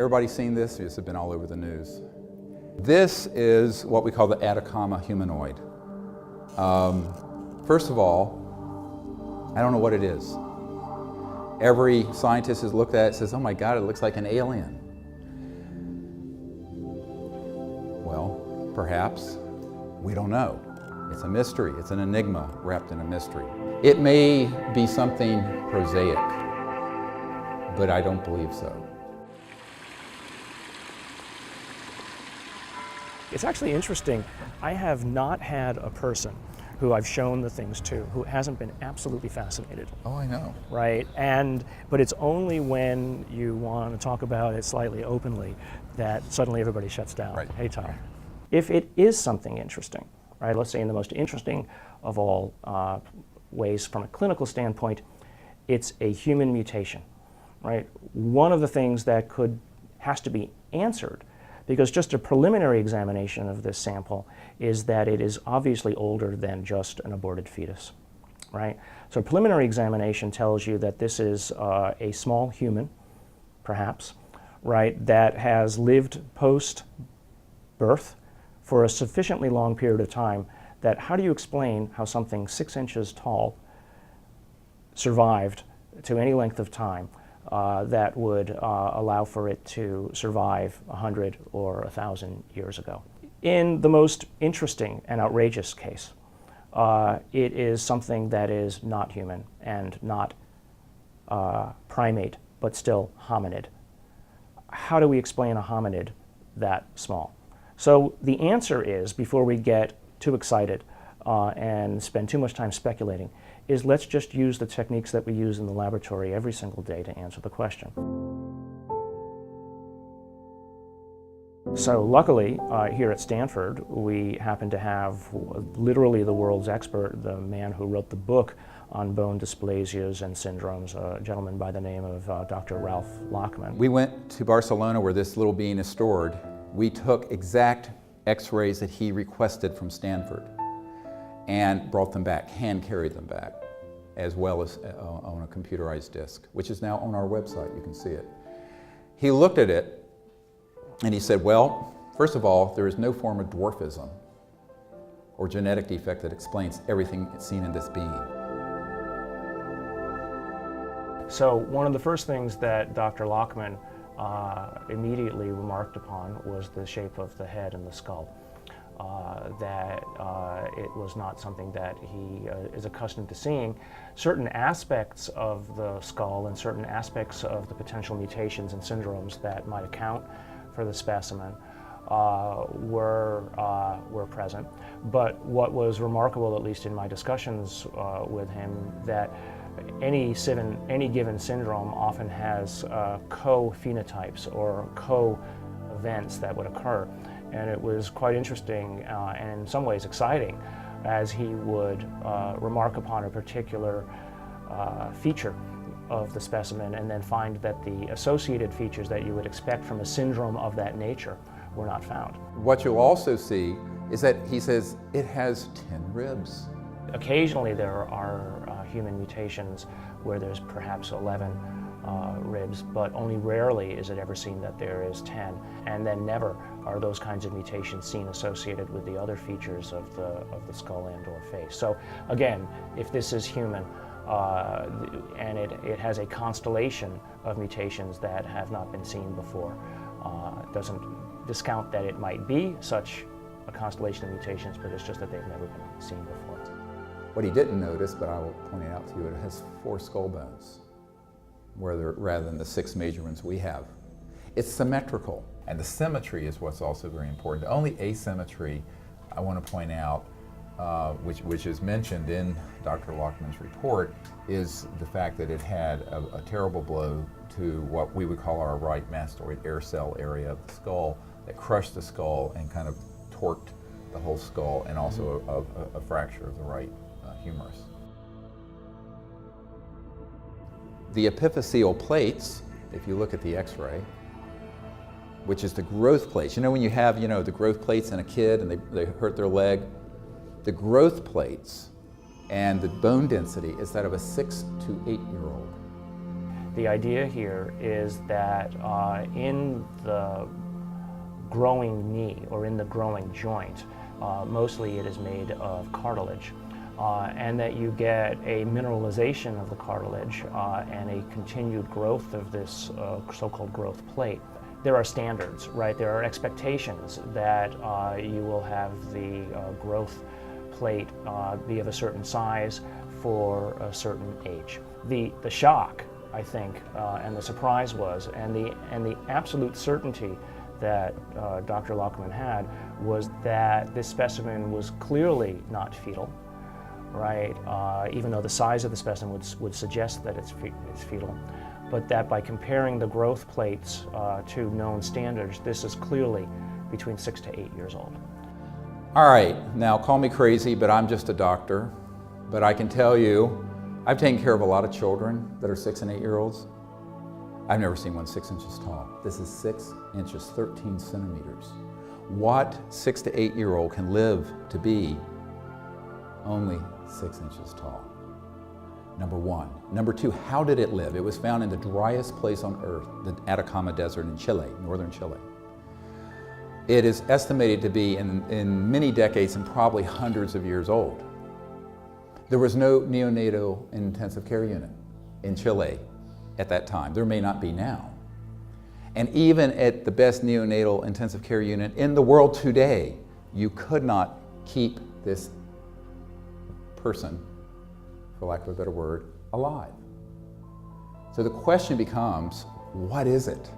Everybody seen this? This has been all over the news. This is what we call the Atacama Humanoid. First of all, I don't know what it is. Every scientist has looked at it and says, oh my God, it looks like an alien. Well, perhaps. We don't know. It's a mystery. It's an enigma wrapped in a mystery. It may be something prosaic, but I don't believe so. It's actually interesting. I have not had a person who I've shown the things to who hasn't been absolutely fascinated. Oh, I know. Right? But it's only when you want to talk about it slightly openly that suddenly everybody shuts down. Right. Hey, Tom. If it is something interesting, right, let's say in the most interesting of all ways from a clinical standpoint, it's a human mutation, right? One of the things that has to be answered, because just a preliminary examination of this sample is that it is obviously older than just an aborted fetus, right? So a preliminary examination tells you that this is a small human, perhaps, right, that has lived post-birth for a sufficiently long period of time that how do you explain how something 6 inches tall survived to any length of time that would allow for it to survive 100 or 1,000 years ago. In the most interesting and outrageous case, it is something that is not human and not primate, but still hominid. How do we explain a hominid that small? So the answer is, before we get too excited and spend too much time speculating, is let's just use the techniques that we use in the laboratory every single day to answer the question. So luckily, here at Stanford, we happen to have literally the world's expert, the man who wrote the book on bone dysplasias and syndromes, a gentleman by the name of Dr. Ralph Lachman. We went to Barcelona where this little being is stored. We took exact x-rays that he requested from Stanford and brought them back, hand carried them back, as well as on a computerized disc, which is now on our website. You can see it. He looked at it and he said, well, first of all, there is no form of dwarfism or genetic defect that explains everything seen in this being. So one of the first things that Dr. Lachman immediately remarked upon was the shape of the head and the skull. That it was not something that he is accustomed to seeing. Certain aspects of the skull and certain aspects of the potential mutations and syndromes that might account for the specimen were present. But what was remarkable, at least in my discussions with him, that any given syndrome often has co-phenotypes or co-events that would occur. And it was quite interesting and in some ways exciting as he would remark upon a particular feature of the specimen and then find that the associated features that you would expect from a syndrome of that nature were not found. What you'll also see is that he says it has 10 ribs. Occasionally there are human mutations where there's perhaps 11 ribs, but only rarely is it ever seen that there is 10, and then never are those kinds of mutations seen associated with the other features of the skull and or face. So again, if this is human and it has a constellation of mutations that have not been seen before, doesn't discount that it might be such a constellation of mutations, but it's just that they've never been seen before. What he didn't notice, but I will point it out to you, it has 4 skull bones, rather than the 6 major ones we have. It's symmetrical, and the symmetry is what's also very important. The only asymmetry I want to point out, which is mentioned in Dr. Lachman's report, is the fact that it had a terrible blow to what we would call our right mastoid air cell area of the skull that crushed the skull and kind of torqued the whole skull, and also a fracture of the right humerus. The epiphyseal plates, if you look at the x-ray, which is the growth plates. You know when you have, the growth plates in a kid and they hurt their leg? The growth plates and the bone density is that of a 6 to 8-year-old. The idea here is that in the growing knee or in the growing joint, mostly it is made of cartilage, and that you get a mineralization of the cartilage and a continued growth of this so-called growth plate. There are standards, right? There are expectations that you will have the growth plate be of a certain size for a certain age. The shock, I think, and the surprise was, and the absolute certainty that Dr. Lockman had was that this specimen was clearly not fetal, right? Even though the size of the specimen would suggest that it's fetal, but that by comparing the growth plates to known standards, this is clearly between 6 to 8 years old. All right, now call me crazy, but I'm just a doctor. But I can tell you, I've taken care of a lot of children that are 6 and 8 year olds. I've never seen one 6 inches tall. This is 6 inches, 13 centimeters. What 6 to 8 year old can live to be only 6 inches tall? Number one. Number two, how did it live? It was found in the driest place on earth, the Atacama Desert in Chile, northern Chile. It is estimated to be in many decades and probably hundreds of years old. There was no neonatal intensive care unit in Chile at that time. There may not be now. And even at the best neonatal intensive care unit in the world today, you could not keep this person, for lack of a better word, alive. So the question becomes, what is it?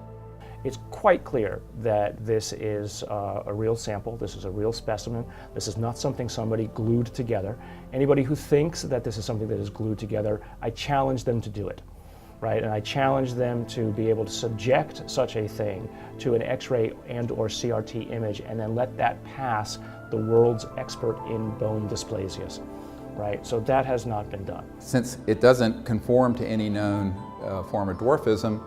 It's quite clear that this is a real sample, this is a real specimen, this is not something somebody glued together. Anybody who thinks that this is something that is glued together, I challenge them to do it, right? And I challenge them to be able to subject such a thing to an X-ray and or CRT image and then let that pass the world's expert in bone dysplasias, right? So that has not been done. Since it doesn't conform to any known form of dwarfism,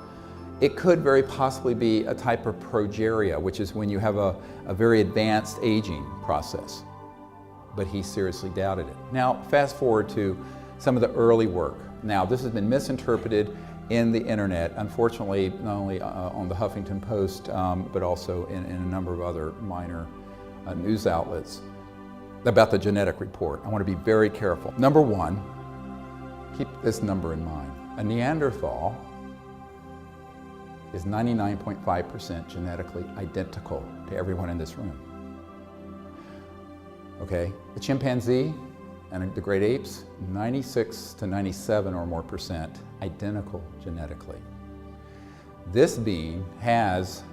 it could very possibly be a type of progeria, which is when you have a very advanced aging process. But he seriously doubted it. Now, fast forward to some of the early work. Now, this has been misinterpreted in the internet, unfortunately, not only on the Huffington Post, but also in a number of other minor news outlets about the genetic report. I want to be very careful. Number one, keep this number in mind. A Neanderthal is 99.5% genetically identical to everyone in this room. Okay, the chimpanzee and the great apes, 96 to 97 or more percent identical genetically. This being has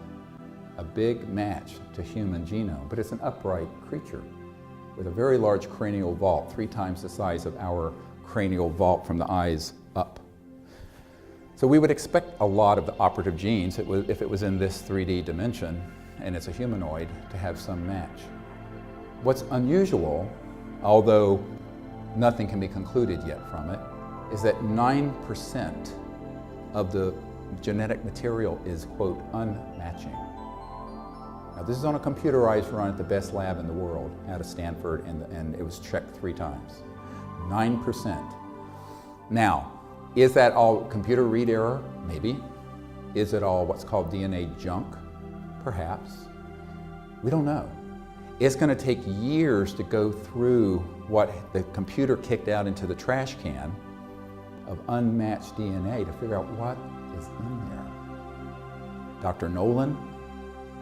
a big match to human genome, but it's an upright creature with a very large cranial vault, 3 times the size of our cranial vault from the eyes up. So we would expect a lot of the operative genes, if it was in this 3D dimension and it's a humanoid, to have some match. What's unusual, although nothing can be concluded yet from it, is that 9% of the genetic material is, quote, unmatching. Now this is on a computerized run at the best lab in the world out of Stanford, and it was checked 3 times. 9%. Now, is that all computer read error? Maybe. Is it all what's called DNA junk? Perhaps. We don't know. It's going to take years to go through what the computer kicked out into the trash can of unmatched DNA to figure out what is in there. Dr. Nolan,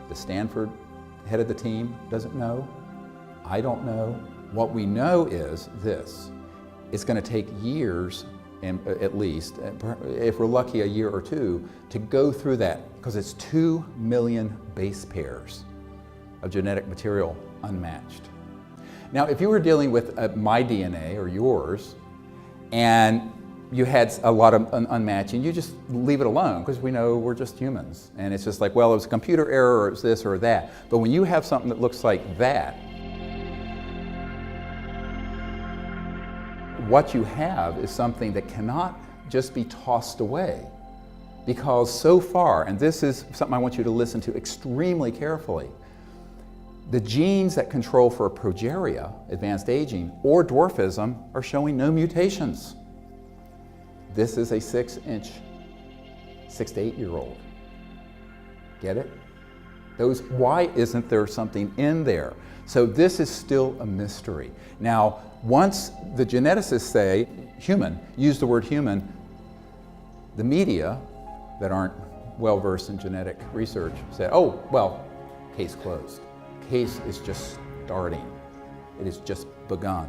the Stanford head of the team, doesn't know. I don't know. What we know is this. It's going to take years, and at least, if we're lucky, a year or 2, to go through that, because it's 2 million base pairs of genetic material unmatched. Now, if you were dealing with my DNA or yours, and you had a lot of unmatching, you just leave it alone, because we know we're just humans. And it's just like, well, it was a computer error, or it's this or that. But when you have something that looks like that, what you have is something that cannot just be tossed away. Because so far, and this is something I want you to listen to extremely carefully, the genes that control for progeria, advanced aging, or dwarfism are showing no mutations. This is a 6-inch 6 to 8 year old. Get it? Why isn't there something in there? So this is still a mystery. Now, once the geneticists say human, use the word human, the media that aren't well versed in genetic research said, oh, well, case closed. Case is just starting. It has just begun.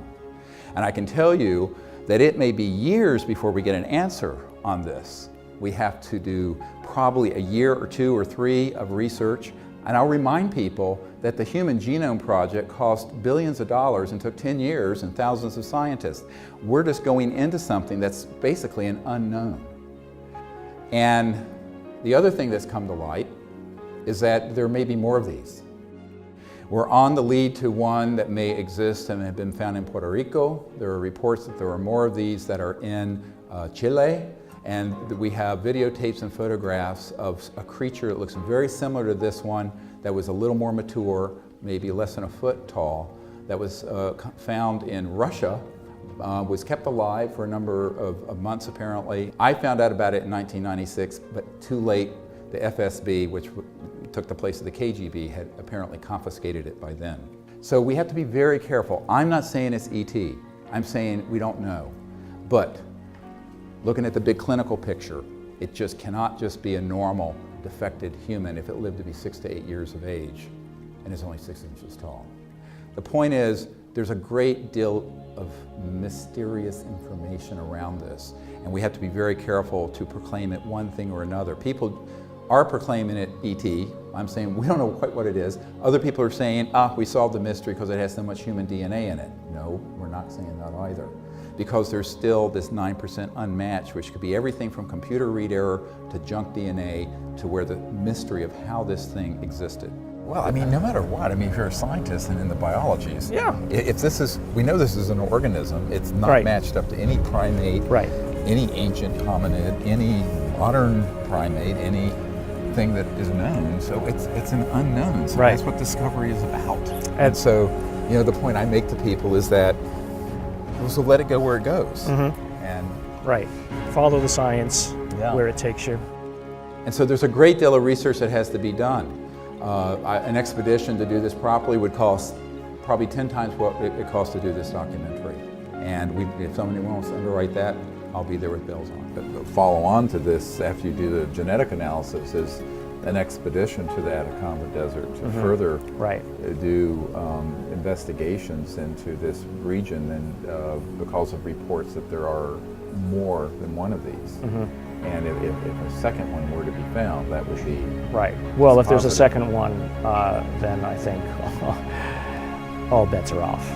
And I can tell you that it may be years before we get an answer on this. We have to do probably a year or 2 or 3 of research. And I'll remind people that the Human Genome Project cost billions of dollars and took 10 years and thousands of scientists. We're just going into something that's basically an unknown. And the other thing that's come to light is that there may be more of these. We're on the lead to one that may exist and have been found in Puerto Rico. There are reports that there are more of these that are in Chile. And we have videotapes and photographs of a creature that looks very similar to this one, that was a little more mature, maybe less than a foot tall, that was found in Russia, was kept alive for a number of months apparently. I found out about it in 1996, but too late. The FSB, which took the place of the KGB, had apparently confiscated it by then. So we have to be very careful. I'm not saying it's ET. I'm saying we don't know. But looking at the big clinical picture, it just cannot just be a normal defected human if it lived to be 6 to 8 years of age and is only 6 inches tall. The point is, there's a great deal of mysterious information around this, and we have to be very careful to proclaim it one thing or another. People are proclaiming it ET. I'm saying we don't know quite what it is. Other people are saying, we solved the mystery because it has so much human DNA in it. No, we're not saying that either. Because there's still this 9% unmatched, which could be everything from computer read error to junk DNA to where the mystery of how this thing existed. Well, I mean, no matter what, I mean, if you're a scientist and in the biologies, yeah. If this is, we know this is an organism, it's not right. matched up to any primate, right. any ancient hominid, any modern primate, anything that is known. So it's an unknown. So right. that's what discovery is about. And so, you know, the point I make to people is that, so let it go where it goes. Mm-hmm. And right. Follow the science where it takes you. And so there's a great deal of research that has to be done. An expedition to do this properly would cost probably 10 times what it costs to do this documentary. And if somebody wants to underwrite that, I'll be there with bells on. But follow on to this, after you do the genetic analysis, is an expedition to the Atacama Desert to further do investigations into this region, and because of reports that there are more than one of these. And if a second one were to be found, that would be right. Well, if there's a positive. second one, then I think all bets are off.